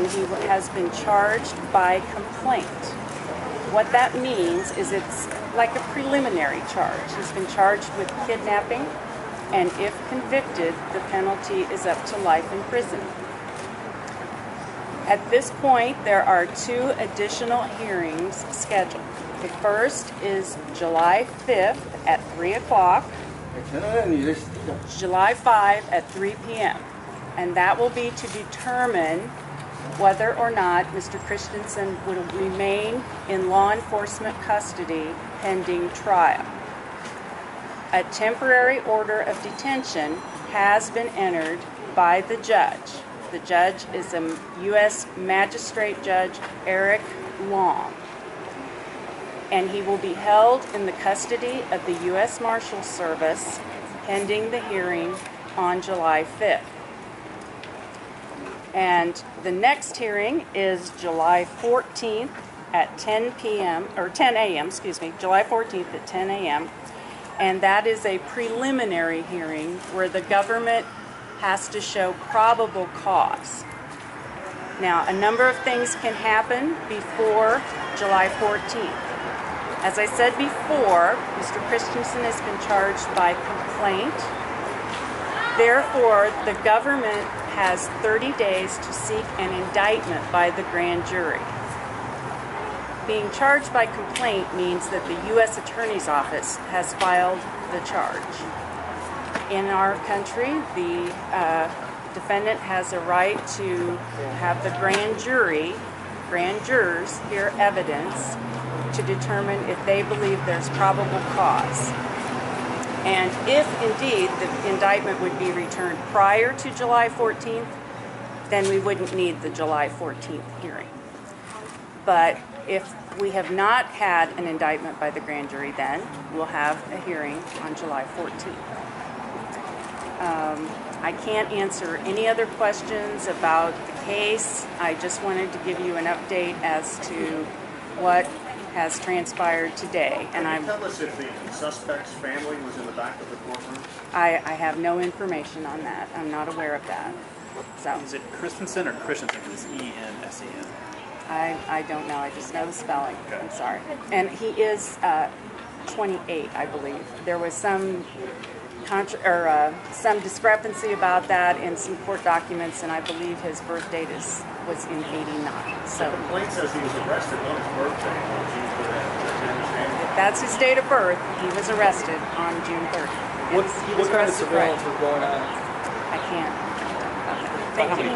and he has been charged by complaint. What that means is it's like a preliminary charge. He's been charged with kidnapping, and if convicted, the penalty is up to life in prison. At this point, there are 2 additional hearings scheduled. The first is July 5th at 3 o'clock, July 5 at 3 p.m., and that will be to determine whether or not Mr. Christensen will remain in law enforcement custody pending trial. A temporary order of detention has been entered by the judge. The judge is a U.S. Magistrate Judge Eric Long, and he will be held in the custody of the U.S. Marshal Service pending the hearing on July 5th. And the next hearing is July 14th at 10 a.m., July 14th at 10 a.m., and that is a preliminary hearing where the government has to show probable cause. Now, a number of things can happen before July 14th. As I said before, Mr. Christensen has been charged by complaint. Therefore, the government has 30 days to seek an indictment by the grand jury. Being charged by complaint means that the U.S. Attorney's Office has filed the charge. In our country, the defendant has a right to have the grand jurors hear evidence to determine if they believe there's probable cause. And if indeed the indictment would be returned prior to July 14th, then we wouldn't need the July 14th hearing. But if we have not had an indictment by the grand jury, then we'll have a hearing on July 14th. I can't answer any other questions about the case. I just wanted to give you an update as to what has transpired today. And can you tell us if the suspect's family was in the back of the courtroom? I have no information on that. I'm not aware of that. So is it Christensen or Christensen? It's E-N-S-E-N. I don't know. I just know the spelling. Okay. I'm sorry. And he is 28, I believe. There was some discrepancy about that in some court documents, and I believe his birth date was in '89. So the complaint says he was arrested on his birthday on June 30th. If that's his date of birth, he was arrested on June 30th. What kind of surveillance was going on? I can't. Thank you.